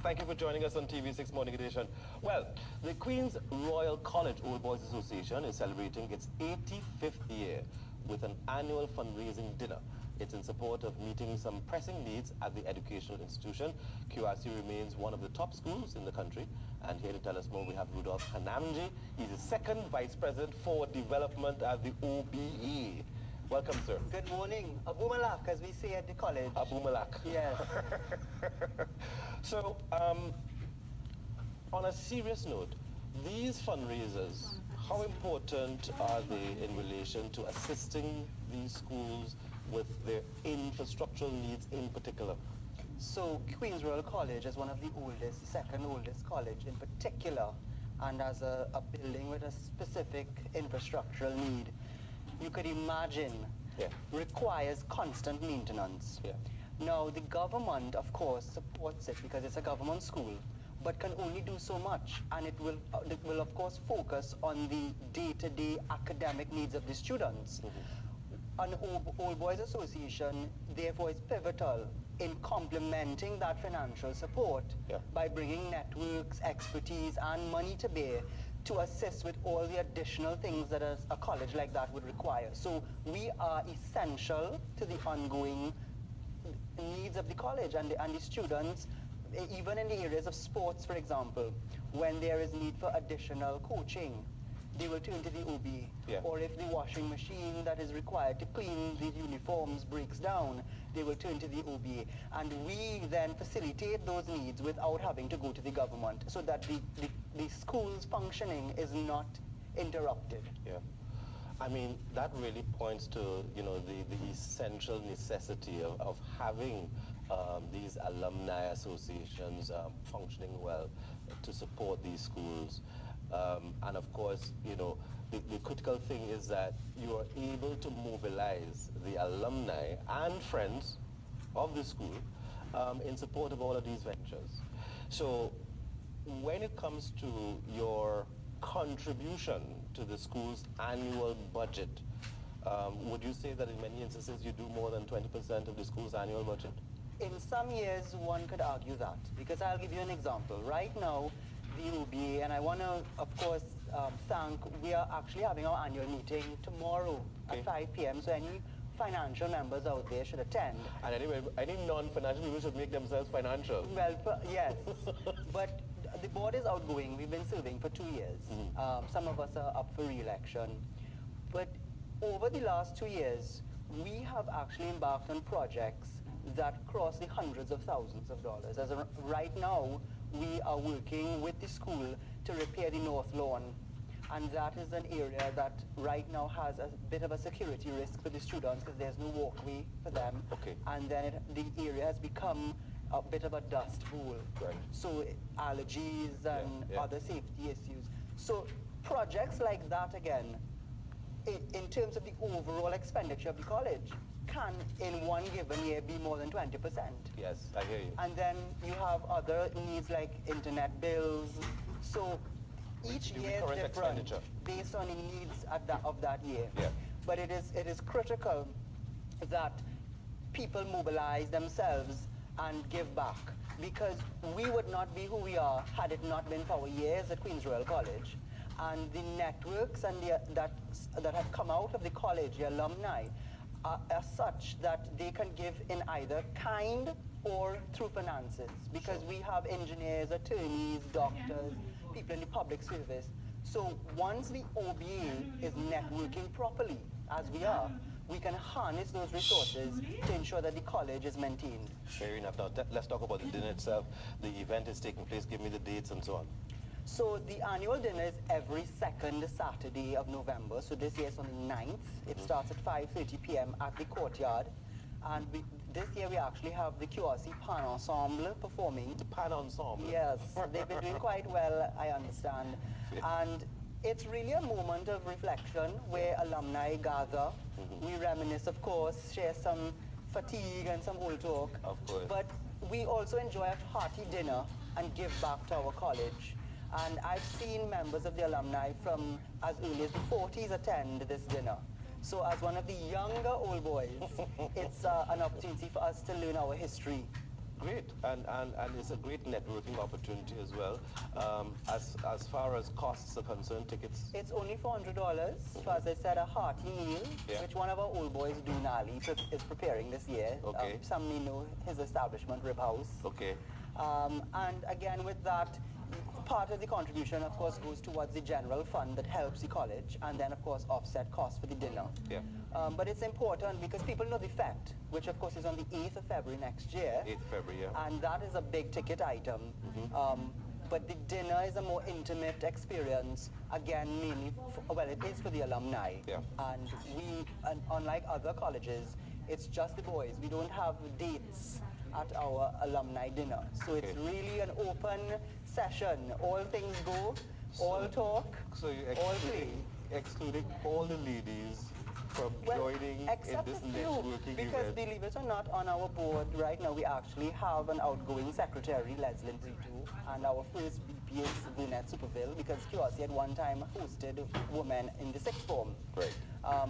Thank you for joining us on TV6 Morning Edition. Well, the Queen's Royal College Old Boys Association is celebrating its 85th year with an annual fundraising dinner. It's in support of meeting some pressing needs at the educational institution. QRC remains one of the top schools in the country. And here to tell us more, we have Rudolph Hanamji. He's the second Vice President for Development at the OBA. Welcome, sir. Good morning. Abu Malak, as we say at the college. Abu Malak. Yes. So, on a serious note, these fundraisers, how important are they in relation to assisting these schools with their infrastructural needs in particular? So Queen's Royal College is one of the oldest, second oldest college in particular, and as a building with a specific infrastructural need. You could imagine, requires constant maintenance. Yeah. Now, the government, of course, supports it because it's a government school, but can only do so much, and it will of course, focus on the day-to-day academic needs of the students. An Old Boys Association, therefore, is pivotal in complementing that financial support by bringing networks, expertise, and money to bear to assist with all the additional things that a college like that would require. So we are essential to the ongoing needs of the college and the students, even in the areas of sports, for example, when there is need for additional coaching, they will turn to the OBA. Or if the washing machine that is required to clean the uniforms breaks down, they will turn to the OBA. And we then facilitate those needs without having to go to the government, so that the school's functioning is not interrupted. Yeah. I mean, that really points to, you know, the essential necessity of having these alumni associations functioning well to support these schools. And of course, you know, the critical thing is that you are able to mobilize the alumni and friends of the school in support of all of these ventures. So when it comes to your contribution to the school's annual budget, would you say that in many instances you do more than 20% of the school's annual budget? In some years, one could argue that, because I'll give you an example. Right now, the OBA, and I want to, of course, we are actually having our annual meeting tomorrow at 5 p.m., so any financial members out there should attend. And anyway, any non-financial people should make themselves financial. Well, yes, but the board is outgoing. We've been serving for 2 years. Some of us are up for re-election. But over the last 2 years, we have actually embarked on projects that cross the hundreds of thousands of dollars. Right now, we are working with the school to repair the North Lawn. And that is an area that right now has a bit of a security risk for the students because there's no walkway for them. And then the area has become a bit of a dust bowl. So allergies and other safety issues. So projects like that, again, in terms of the overall expenditure of the college, can in one given year be more than 20%. Yes, I hear you. And then you have other needs like internet bills. So each year is different based on the needs of that year. But it is critical that people mobilize themselves and give back, because we would not be who we are had it not been for our years at Queen's Royal College. And the networks and that have come out of the college, the alumni, are such that they can give in either kind or through finances, because we have engineers, attorneys, doctors, people in the public service. So once the OBA is networking properly, as we are, we can harness those resources to ensure that the college is maintained. Fair enough. Now, let's talk about the dinner itself. The event is taking place. Give me the dates and so on. So the annual dinner is every second Saturday of November. So this year is on the 9th. It starts at 5:30 p.m. at the Courtyard. And this year we actually have the QRC Pan Ensemble performing. The Pan Ensemble? Yes. They've been doing quite well, I understand. And it's really a moment of reflection where alumni gather. We reminisce, of course, share some fatigue and some old talk. Of course. But we also enjoy a hearty dinner and give back to our college. And I've seen members of the alumni from as early as the 40s attend this dinner. So as one of the younger old boys, it's an opportunity for us to learn our history Great, and it's a great networking opportunity as well. As far as costs are concerned, tickets. It's only $400. So as I said, a hearty meal, Yeah. which one of our old boys, Doonali, is preparing this year. Okay. Some may know his establishment, Rib House. Okay. And again, with that, part of the contribution, of course, goes towards the general fund that helps the college, and then, of course, offset costs for the dinner. Yeah. But it's important because people know the fact, which, of course, is on the 8th of February next year. 8th February, yeah. And that is a big ticket item. But the dinner is a more intimate experience, again, mainly, well, it is for the alumni. Yeah. And unlike other colleges, it's just the boys. We don't have dates at our alumni dinner. So it's Okay. really an open session. All things go, all talk, So you're all play. excluding all the ladies from joining in except this a few, networking because event. believe it or not, on our board right now we actually have an outgoing secretary, Leslie Brito, and our first VP is Vinette Superville, because QRC at one time hosted women in the sixth form. Right.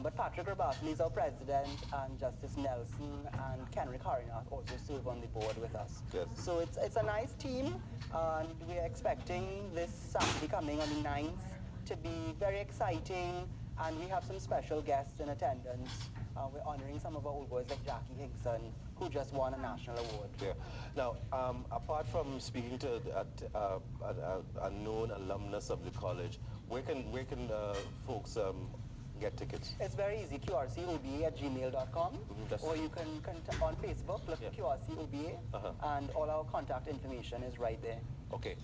But Patrick Rabatli is our president, and Justice Nelson and Kenrick Harinath also serve on the board with us. Yes. So it's a nice team, and we're expecting this Saturday coming on the 9th to be very exciting, and we have some special guests in attendance. We're honoring some of our old boys like Jackie Hinkson, who just won a national award. Yeah. Now, apart from speaking to a known alumnus of the college, where can folks get tickets? It's very easy, QRCOBA@gmail.com, that's- or you can on Facebook, look Yeah. at QRC OBA, and all our contact information is right there. Okay.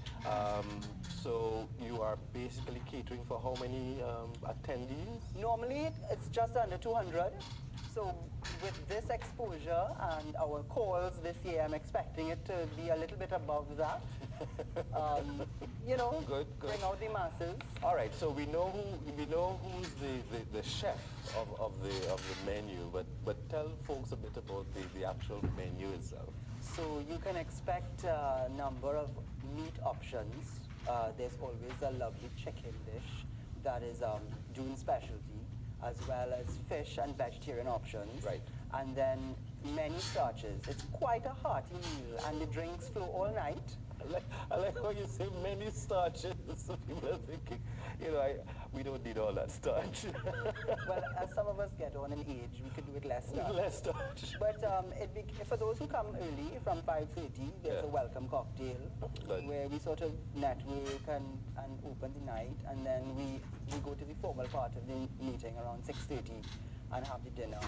So you are basically catering for how many attendees? Normally, it's just under 200. So with this exposure and our calls this year, I'm expecting it to be a little bit above that. Good, good. Bring out the masses. All right. So we know who's the chef of the menu, but tell folks a bit about the actual menu itself. So you can expect a number of meat options. There's always a lovely chicken dish that is June specialty, as well as fish and vegetarian options. Right. And then many starches. It's quite a hearty meal, and the drinks flow all night. I like how you say many starches. So people are thinking, we don't need all that starch. Well, as some of us get on in age, we could do it less starch. Less starch. But for those who come early, from 5:30, there's Yeah. a welcome cocktail Good. where we sort of network and open the night, and then we go to the formal part of the meeting around 6:30 and have the dinner.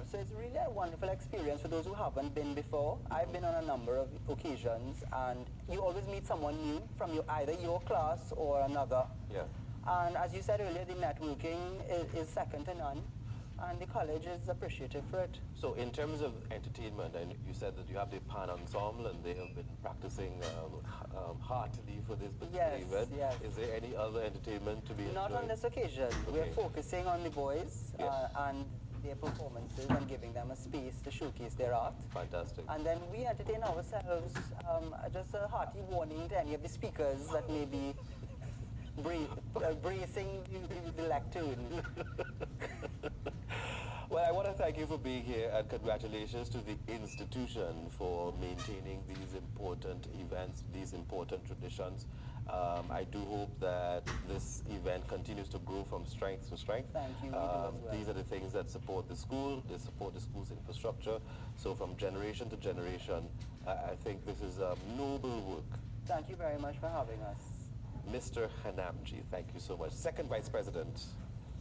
So it's really a wonderful experience for those who haven't been before. I've been on a number of occasions, and you always meet someone new from either your class or another. Yeah. And as you said earlier, the networking is second to none, and the college is appreciative for it. So in terms of entertainment, and you said that you have the Pan Ensemble and they have been practicing heartily for this particular Yes, event. yes. Is there any other entertainment to be Not on enjoyed? this occasion. Okay. We're focusing on the boys Yes. and their performances and giving them a space to showcase their art. Fantastic. And then we entertain ourselves. Just a hearty warning to any of the speakers that may be bracing the lectern. Well, I want to thank you for being here, and congratulations to the institution for maintaining these important events, these important traditions. I do hope that this event continues to grow from strength to strength. Thank you. We do as well. These are the things that support the school, they support the school's infrastructure. So from generation to generation, I think this is a noble work. Thank you very much for having us. Mr. Hanamji, thank you so much. Second Vice President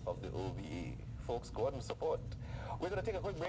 of the OBE. Folks, go out and support. We're going to take a quick break.